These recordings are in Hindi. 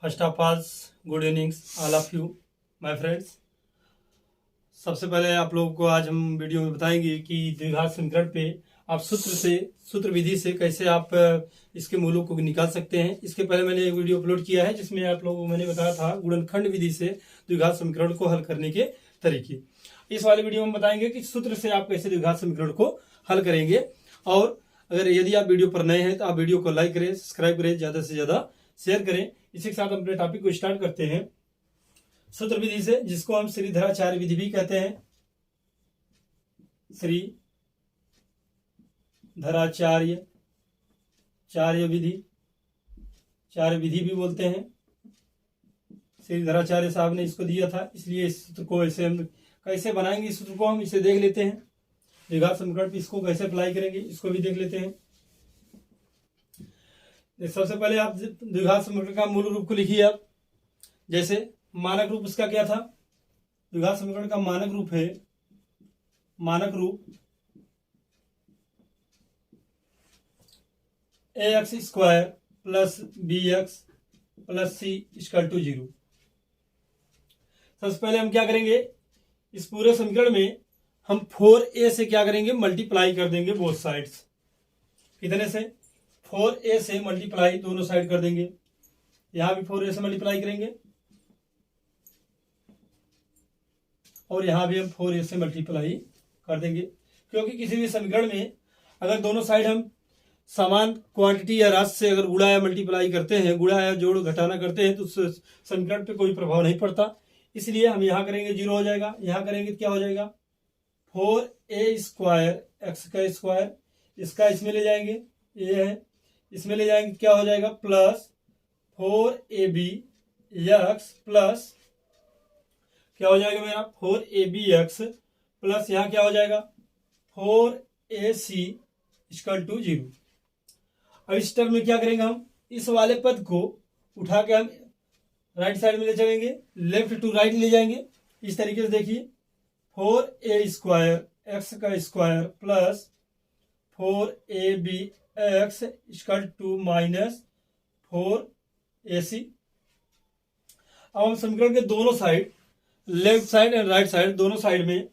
First of all good evenings all of you my friends. सबसे पहले आप लोगों को आज हम वीडियो में बताएंगे कि द्विघात समीकरण पे आप सूत्र विधि से कैसे आप इसके मूलों को निकाल सकते हैं। इसके पहले मैंने एक वीडियो अपलोड किया है जिसमें आप लोगों को मैंने बताया था गुणनखंड विधि से द्विघात समीकरण को हल करने के तरीके। इस वाले वीडियो में बताएंगे कि सूत्र से आप कैसे द्विघात समीकरण को हल करेंगे। और अगर यदि आप वीडियो पर नए हैं तो आप वीडियो को लाइक करें, सब्सक्राइब करें, ज्यादा से ज्यादा शेयर करें। इसी के साथ हम अपने टॉपिक को स्टार्ट करते हैं सूत्र विधि से, जिसको हम श्रीधराचार्य विधि भी कहते हैं। श्रीधराचार्य विधि, चार्य विधि भी बोलते हैं। श्रीधराचार्य साहब ने इसको दिया था, इसलिए इस सूत्र को ऐसे हम कैसे बनाएंगे, इस सूत्र को हम इसे देख लेते हैं। द्विघात समीकरण पे इसको कैसे अप्लाई करेंगे इसको भी देख लेते हैं। सबसे पहले आप द्विघात समीकरण का मूल रूप को लिखिए। आप जैसे मानक रूप उसका क्या था, द्विघात समीकरण का मानक रूप है, मानक रूप ax square plus bx plus c equal to 0। सबसे पहले हम क्या करेंगे, इस पूरे समीकरण में हम 4a से क्या करेंगे, मल्टीप्लाई कर देंगे बोथ साइड्स। कितने से, 4a से मल्टीप्लाई दोनों साइड कर देंगे। यहां भी 4a से मल्टीप्लाई करेंगे और यहां भी हम 4a से मल्टीप्लाई कर देंगे, क्योंकि किसी भी समीकरण में अगर दोनों साइड हम समान क्वांटिटी या राशि से अगर गुणा या मल्टीप्लाई करते हैं, गुणा या जोड़ घटाना करते हैं, तो उस समीकरण पे कोई प्रभाव नहीं पड़ता। इसलिए हम यहां करेंगे 0 हो जाएगा, यहां करेंगे तो क्या हो जाएगा 4a स्क्वायर एक्स का स्क्वायर, इसका इसमें ले जाएंगे, ये है, इसमें ले जाएंगे क्या हो जाएगा प्लस 4ab एक्स प्लस क्या हो जाएगा मेरा 4ab एक्स प्लस यहां क्या हो जाएगा 4ac इक्वल टू 0। अब इस टर्म में क्या करेंगे, हम इस वाले पद को उठा के हम राइट साइड में ले चलेंगे, लेफ्ट टू राइट ले जाएंगे। इस तरीके से देखिए 4a स्क्वायर एक्स का square plus 4ab x equal to minus 4ac। अब हम समीकरण के दोनों side, left side and right side, दोनों साइड में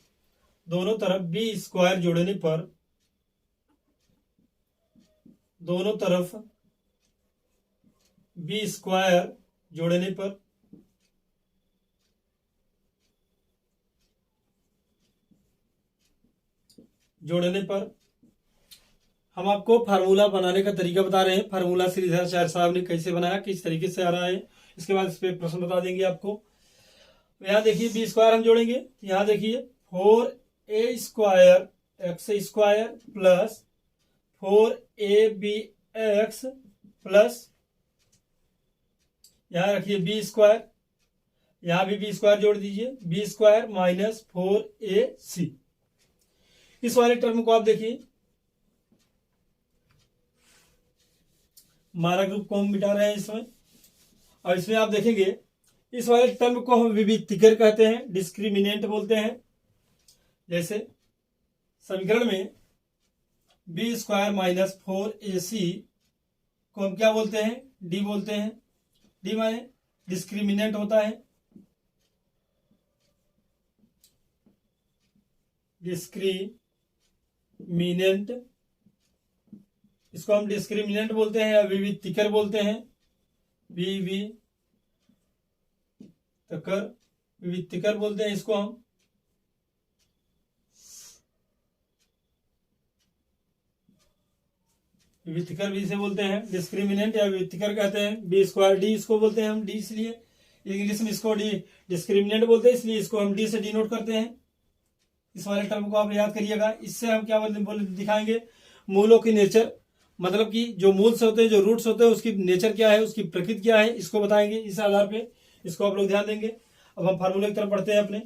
दोनों तरफ b स्क्वायर जोड़ने पर, दोनों तरफ b स्क्वायर जोड़ने पर हम आपको फार्मूला बनाने का तरीका बता रहे हैं। फार्मूला श्रीधराचार्य साहब ने कैसे बनाया, किस तरीके से आ रहा है, इसके बाद इस पे प्रश्न बता देंगे आपको। यहां देखिए बी स्क्वायर हम जोड़ेंगे, यहां देखिए 4a square x square plus 4ab x plus यहां रखिए बी स्क्वायर, यहां भी बी स्क्वायर जोड़ दीजिए, बी स्क्वायर माइनस 4ac। इस वाले टर्म को आप देखिए, मानक रूप को हम मिटा रहे हैं इसमें, और इसमें आप देखेंगे इस वाले टर्म को हम विविक्तिकर कहते हैं, डिस्क्रिमिनेंट बोलते हैं। जैसे समीकरण में बी स्क्वायर माइनस 4ac को हम क्या बोलते हैं, डी बोलते हैं। डी माने डिस्क्रिमिनेंट होता है, डिस्क्रिमिनेंट, इसको हम डिस्क्रिमिनेंट बोलते हैं या विविक्तिकर बोलते हैं, विविक्तिकर बोलते हैं इसको हम। विविक्तिकर भी इसे बोलते हैं, डिस्क्रिमिनेंट या विविक्तिकर कहते हैं। बी स्क्वायर डी इसको बोलते हैं हम, डी इसलिए इंग्लिश में इसको डी डिस्क्रिमिनेंट बोलते हैं, इसलिए इसको हम डी से डिनोट करते हैं। इस वाले टर्म को आप याद करिएगा। इससे हम क्या दिखाएंगे, मूलों की नेचर, मतलब कि जो मूल्स होते हैं, जो रूट्स होते हैं, उसकी नेचर क्या है, उसकी प्रकृति क्या है, इसको बताएंगे। इस आधार पे इसको आप लोग ध्यान देंगे। अब हम फार्मूले की तरफ बढ़ते हैं अपने।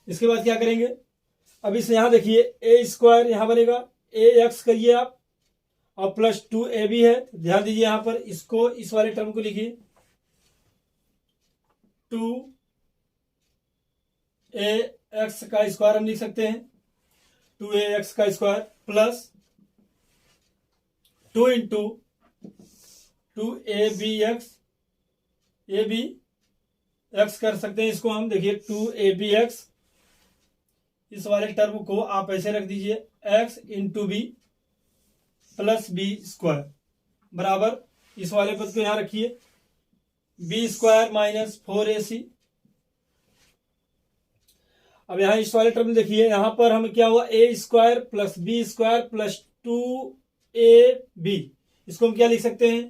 इसके बाद क्या करेंगे, अब इसे यहां देखिए ए स्क्वायर यहां बनेगा, ए एक्स करिए आप, और प्लस 2ab है, ध्यान दीजिए यहां पर, इसको इस वाले टर्म को लिखिए 2a एक्स का स्क्वायर हम लिख सकते हैं, 2a एक्स का square plus 2 into 2ab x कर सकते हैं इसको हम। देखिए 2ab x, इस वाले टर्म को आप ऐसे रख दीजिए x into b plus b square बराबर, इस वाले पद को यहां रखिए बी स्क्वायर माइनस 4ac। अब यहां इस वाले टर्म देखिए, यहां पर हमें क्या हुआ, a square plus b square plus 2ab, इसको हम क्या लिख सकते हैं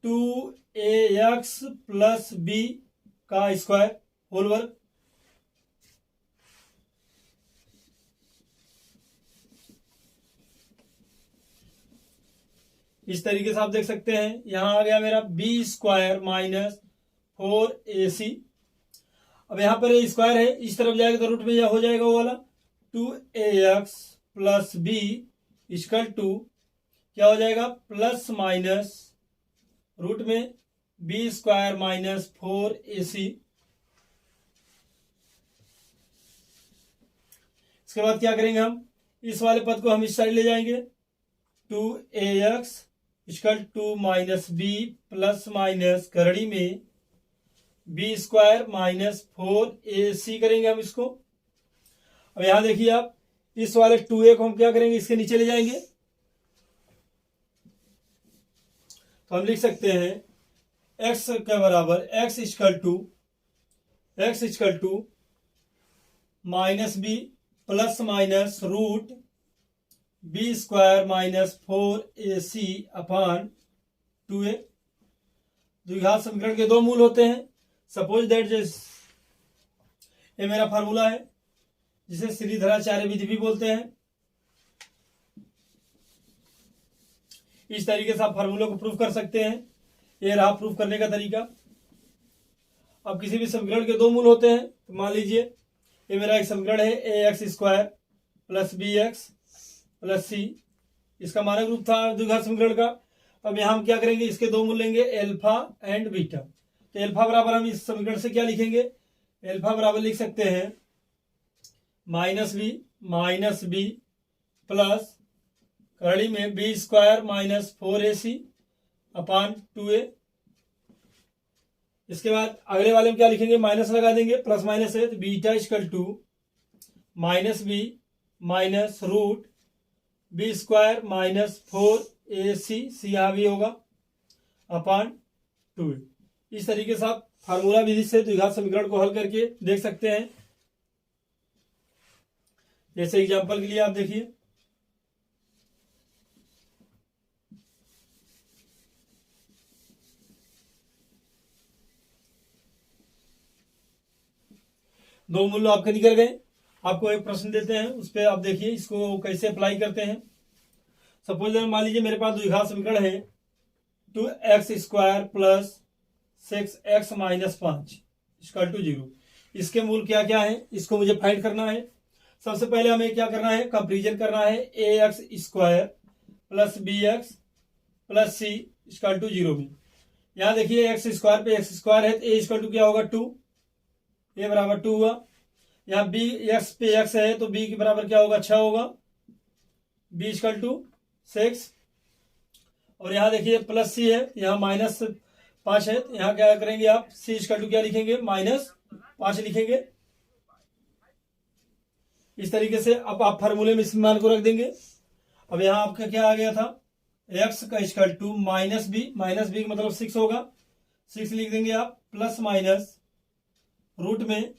2ax प्लस b का स्क्वायर होल वर्ग। इस तरीके से आप देख सकते हैं, यहां आ गया मेरा बी स्क्वायर माइनस 4ac। अब यहां पर ए स्क्वायर है, इस तरफ जाएगा तो रूट में यह हो जाएगा वो वाला 2ax plus B equal to क्या हो जाएगा प्लस माइनस रूट में बी स्क्वायर माइनस 4ac। इसके बाद क्या करेंगे हम, इस वाले पद को हम इस साइड ले जाएंगे 2ax equal to minus B plus minus करड़ी में बी स्क्वायर माइनस 4ac करेंगे हम इसको। अब यहां देखिए आप, इस वाले 2a को हम क्या करेंगे, इसके नीचे ले जाएंगे, तो हम लिख सकते हैं x के बराबर x equal to minus B plus minus root b square minus 4ac upon 2a। द्विघात समीकरण के दो मूल होते हैं। सपोज दैट ये मेरा फार्मूला है जिसे श्रीधराचार्य विधि भी बोलते हैं। इस तरीके से आप फार्मूला को प्रूफ कर सकते हैं। ये रहा प्रूफ करने का तरीका। अब किसी भी समीकरण के दो मूल होते हैं, तो मान लीजिए ये मेरा एक समीकरण है ax square plus bx plus c, इसका मानक रूप था द्विघात समीकरण का। अब यहां हम क्या करेंगे, इसके दो मूल लेंगे एल्फा एंड बीटा। तो एल्फा बराबर हम इस समीकरण से क्या लिखेंगे, एल्फा बराबर लिख सकते हैं माइनस बी प्लस करड़ी में B square minus 4ac upon 2a। इसके बाद अगले वाले में क्या लिखेंगे, माइनस लगा देंगे, प्लस माइनस है तो beta equal to minus b minus root b square minus 4ac, c यहां भी होगा अपॉन 2a। इस तरीके से आप फार्मूला विधि से द्विघात समीकरण को हल करके देख सकते हैं। जैसे एग्जांपल के लिए आप देखिए, दो मूल्य आपके निकल गए। आपको एक प्रश्न देते हैं, उस पर आप देखिए इसको कैसे अप्लाई करते हैं। सपोज मान लीजिए मेरे पास द्विघात समीकरण है 2x square plus 6x minus 5 equal to 0। इसके मूल क्या क्या है, इसको मुझे फाइंड करना है। सबसे पहले हमें क्या करना है, कंपेरिजन करना है ax square plus bx plus c equal to 0 में। यहां देखिए x स्क्वायर पे x स्क्वायर है तो a इक्वल टू क्या होगा 2, a बराबर 2 हुआ। यहाँ b x पे x है तो b के बराबर क्या होगा 6 होगा, b इक्वल टू 6। और यहाँ देखिए प्लस c है, यहाँ माइनस 5 है, यहाँ क्या करेंगे आप c इक्वल टू क्या लिखेंगे माइनस 5 लिखेंगे। इस तरीके से अब आप फार्मूले में इस मान को रख देंगे। अब यहाँ आपका क्या आ गया था, x का इक्वल टू माइनस बी का मतलब 6 होगा, 6 लिख देंगे आप प्लस माइनस रूट में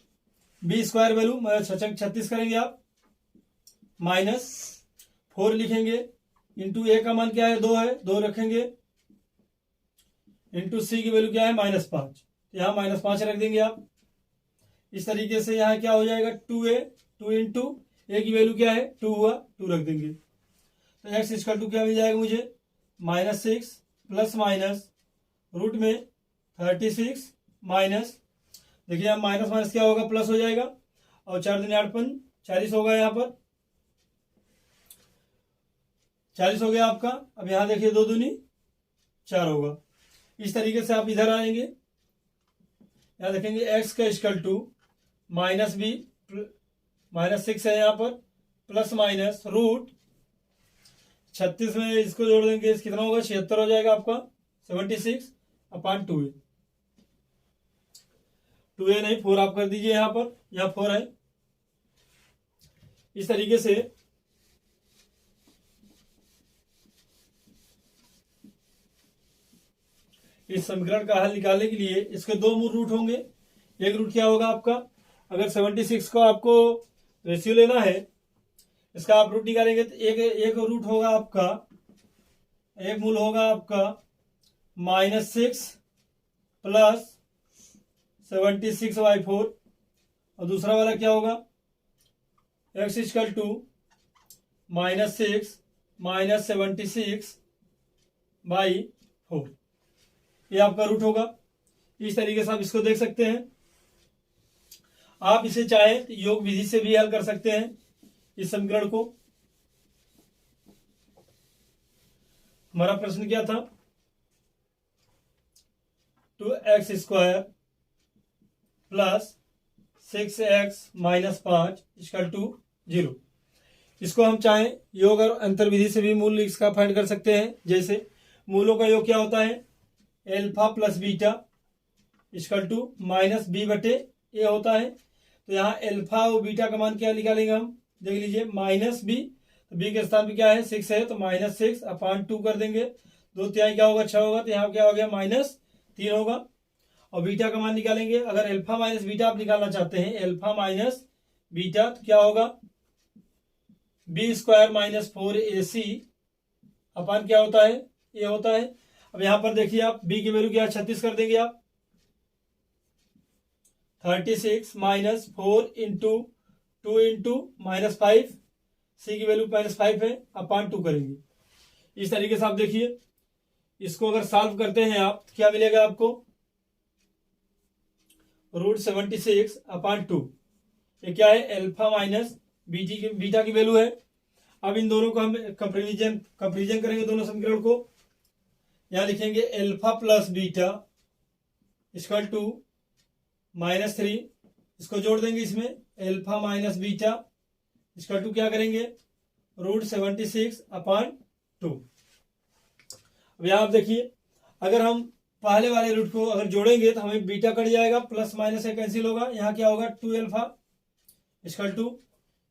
बी स्क्वायर वैल्यू 36 करेंगे आप माइनस 4 लिखेंगे इंटू ए का मान क्या है 2 है, 2 रखेंगे इंटू सी की वैल्यू क्या है -5, यहाँ -5 रख देंगे आप। इस तरीके से यहाँ क्या हो जाएगा 2a, 2 इंटू ए की वैल्यू क्या है 2 हुआ, 2 रख देंगे। तो एक्स इक्वल टू क्या मिल जाएगा मुझे -6 प्लस माइनस रूट में 36 माइनस, देखिए यहाँ माइनस माइनस क्या होगा प्लस हो जाएगा, और 4 दूनी 8 5 40 होगा, यहाँ पर 40 हो गया आपका। अब यहाँ देखिए 2 दूनी 4 होगा। इस तरीके से आप इधर आएंगे, यहाँ देखेंगे एक्स का इक्वल टू माइनस बी -6 है यहाँ पर प्लस माइनस रूट 36 में इसको जोड़ देंगे, कितना होगा 76 हो जाएगा आपका 76/2a। 2a नहीं 4 आप कर दीजिए, यहां पर, यहां 4 है। इस तरीके से इस समीकरण का हल निकालने के लिए इसके दो मूल रूट होंगे। एक रूट क्या होगा आपका, अगर 76 को आपको रेशियो लेना है, इसका आप रूट निकालेंगे तो एक रूट होगा आपका, एक मूल होगा आपका -6 प्लस 76/4, और दूसरा वाला क्या होगा, x इक्वल टू -6 - 76/4, ये आपका रूट होगा। इस तरीके से आप इसको देख सकते हैं। आप इसे चाहे तो योग विधि से भी हल कर सकते हैं इस समीकरण को। हमारा प्रश्न क्या था, 2x² plus 6x - 5 equal to 0। इसको हम चाहें योग और अंतर विधि से भी मूल इसका फाइंड कर सकते हैं। जैसे मूलों का योग क्या होता है, alpha plus beta equal to -b/a होता है। तो यहाँ एल्फा और बीटा का मान क्या निकालेंगे हम, देख लीजिए, -b, तो b के स्थान पे क्या है, 6 है, तो -6/2 कर देंगे। 2/3 क्या होगा, 6 होगा, तो यहाँ क्या हो गया, -3 होगा। और बीटा का मान निकालेंगे, अगर एल्फा माइनस बीटा आप निकालना चाहते हैं, एल्फा माइनस बीटा, तो क्या होगा, b² - 4ac अपान क्या होता है, ये होता है। अब यहां पर देखिए आप b की वैल्यू क्या है, 36 कर देंगे आप, 36 - 4 इंटू 2 इंटू -5, c की वैल्यू -5 है, अपान 2 करेंगे। इस तरीके से आप देखिए, इसको अगर सॉल्व करते हैं आप, क्या मिलेगा आपको, √76/2। ये क्या है, एल्फा माइनस बीटा की वैल्यू है। अब इन दोनों को हम कंपेरिजन करेंगे, दोनों समीकरण को। यहां लिखेंगे alpha plus beta equal to -3, इसको जोड़ देंगे इसमें, alpha minus beta equal to क्या करेंगे, √76/2। अब यहां आप देखिए, अगर हम पहले वाले रूट को अगर जोड़ेंगे तो हमें बीटा कट जाएगा, प्लस माइनस से कैंसिल होगा, यहाँ क्या होगा, 2α इक्वल टू,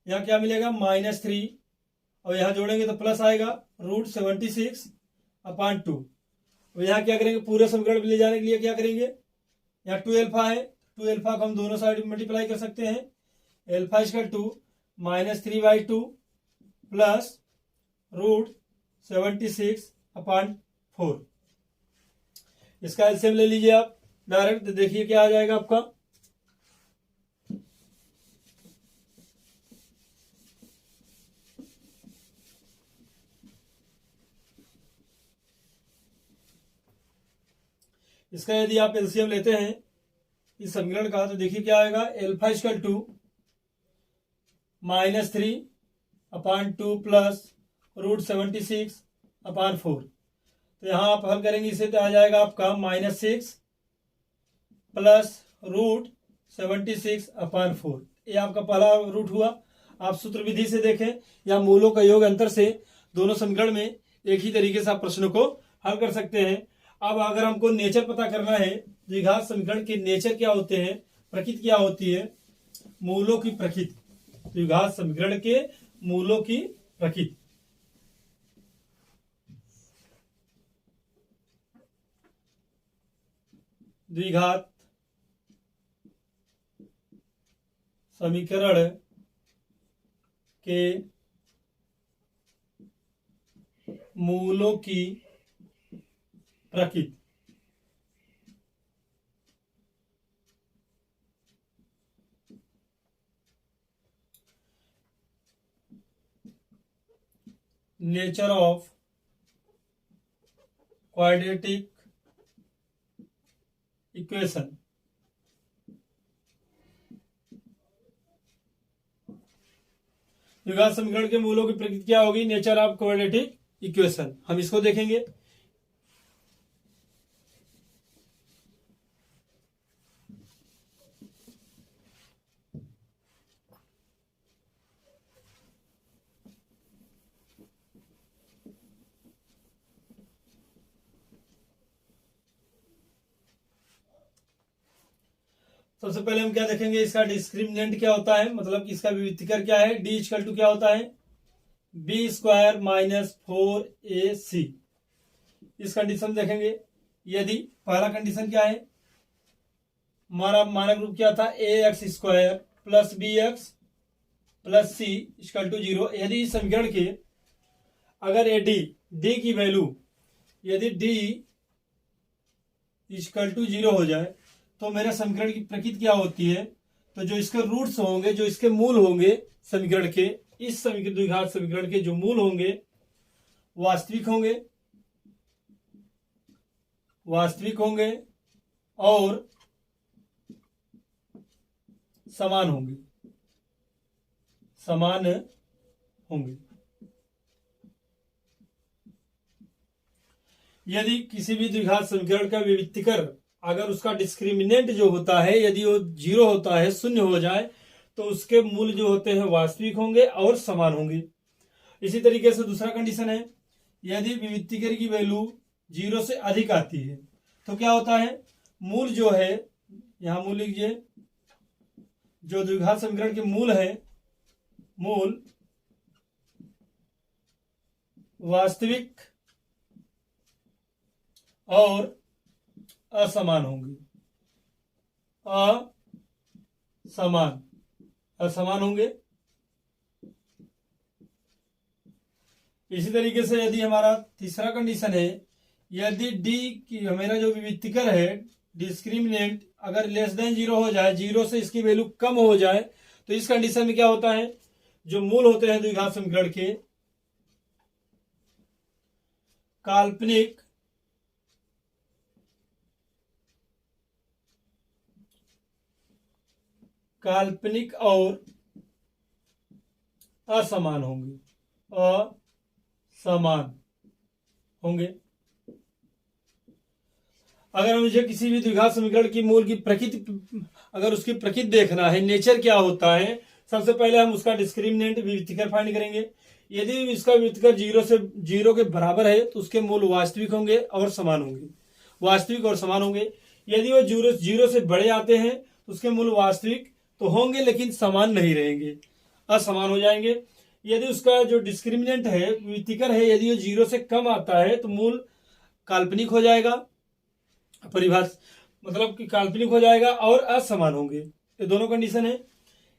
यहाँ क्या मिलेगा, -3, और यहाँ जोड़ेंगे तो प्लस आएगा, √76/2। और यहाँ क्या करेंगे, पूरे समीकरण ले जाने के लिए क्या करेंगे, यहाँ 2α है, 2α को हम दोनों साइड में मल्टीप्लाई कर सकते हैं, एल्फा इक्वल टू -3/2 प्लस √76/4। इसका एलसीएम ले लीजिए आप डायरेक्ट, देखिए क्या आ जाएगा आपका, इसका यदि आप एलसीएम लेते हैं इस समीकरण का, तो देखिए क्या आएगा, एल्फा इक्वल टू -3/2 प्लस √76/4। तो यहाँ आप हल करेंगे इसे, तो आ जाएगा आपका -6 प्लस √76/4। ये आपका पहला रूट हुआ। आप सूत्र विधि से देखें या मूलों का योग अंतर से, दोनों समीकरण में एक ही तरीके से आप प्रश्नों को हल कर सकते हैं। अब अगर हमको नेचर पता करना है, द्विघात समीकरण के नेचर क्या होते हैं, प्रकृति क्या होती है, मूलों की प्रकृति, द्विघात समीकरण के मूलों की प्रकृति। द्विघात समीकरण के मूलों की प्रकृति। Nature of quadratic equation. द्विघात समीकरण के मूलों की प्रकृति क्या होगी, नेचर ऑफ क्वाड्रेटिक इक्वेशन। हम इसको देखेंगे। सबसे पहले हम क्या देखेंगे, इसका डिस्क्रिमिनेंट क्या होता है, मतलब कि इसका विविक्तिकर क्या है। डी इक्वल टू क्या होता है, बी स्क्वायर माइनस 4ac। इस कंडीशन देखेंगे, यदि पहला कंडीशन क्या है, हमारा मानक रूप क्या था, A X square plus B X plus C equal to 0। यदि इस समीकरण के अगर ए डी की वैल्यू यदि डी इक्वल टू 0 हो जाए तो मेरे समीकरण की प्रकृति क्या होती है, तो जो इसके रूट्स होंगे, जो इसके मूल होंगे समीकरण के, इस समीकरण द्विघात समीकरण के जो मूल होंगे वास्तविक होंगे और समान होंगे। यदि किसी भी द्विघात समीकरण का विविक्तिकर अगर उसका डिस्क्रिमिनेंट जो होता है यदि वो 0 होता है, 0 हो जाए, तो उसके मूल जो होते हैं वास्तविक होंगे और समान होंगे। इसी तरीके से दूसरा कंडीशन है, यदि विविक्तिकर की वैल्यू 0 से अधिक आती है तो क्या होता है, मूल जो है, यहां मूल लीजिए, जो द्विघात समीकरण के मूल है, मूल वास्तविक और असमान होंगे। इसी तरीके से यदि हमारा तीसरा कंडीशन है, यदि डी की हमारा जो विविक्तिकर है डिस्क्रिमिनेंट अगर लेस देन 0 हो जाए, 0 से इसकी वैल्यू कम हो जाए, तो इस कंडीशन में क्या होता है, जो मूल होते हैं द्विघात समीकरण के काल्पनिक और असमान होंगे। अगर मुझे किसी भी द्विघात समीकरण की मूल की प्रकृति, अगर उसकी प्रकृति देखना है, नेचर क्या होता है, सबसे पहले हम उसका डिस्क्रिमिनेंट विविक्तिकर फाइंड करेंगे। यदि इसका विविक्तिकर 0 के बराबर है तो उसके मूल वास्तविक होंगे और समान होंगे। यदि वो 0 से बड़े आते हैं तो उसके मूल वास्तविक तो होंगे लेकिन समान नहीं रहेंगे, असमान हो जाएंगे। यदि उसका जो डिस्क्रिमिनेंट है, विविक्तिकर है, यदि वो 0 से कम आता है तो मूल काल्पनिक हो जाएगा, मतलब कि काल्पनिक हो जाएगा और असमान होंगे। ये दोनों कंडीशन है।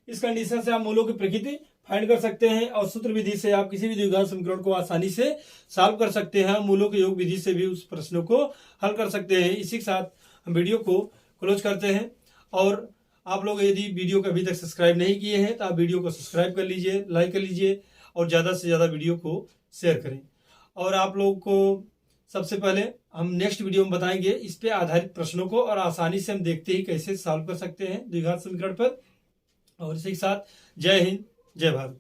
इस कंडीशन से आप मूलों की प्रकृति फाइंड कर सकते हैं और सूत्र विधि से आप किसी भी द्विघात समीकरण को आसानी से सॉल्व कर सकते हैं। मूलों के योग विधि से भी उस प्रश्नों को हल कर सकते हैं। इसी के साथ हम वीडियो को क्लोज करते हैं। और आप लोग यदि वीडियो को अभी तक सब्सक्राइब नहीं किए हैं तो आप वीडियो को सब्सक्राइब कर लीजिए, लाइक कर लीजिए और ज़्यादा से ज़्यादा वीडियो को शेयर करें। और आप लोगों को सबसे पहले हम नेक्स्ट वीडियो में बताएंगे इस पे आधारित प्रश्नों को, और आसानी से हम देखते ही कैसे सॉल्व कर सकते हैं द्विघात समीकरण पर। और इसी के साथ जय हिंद, जय भारत।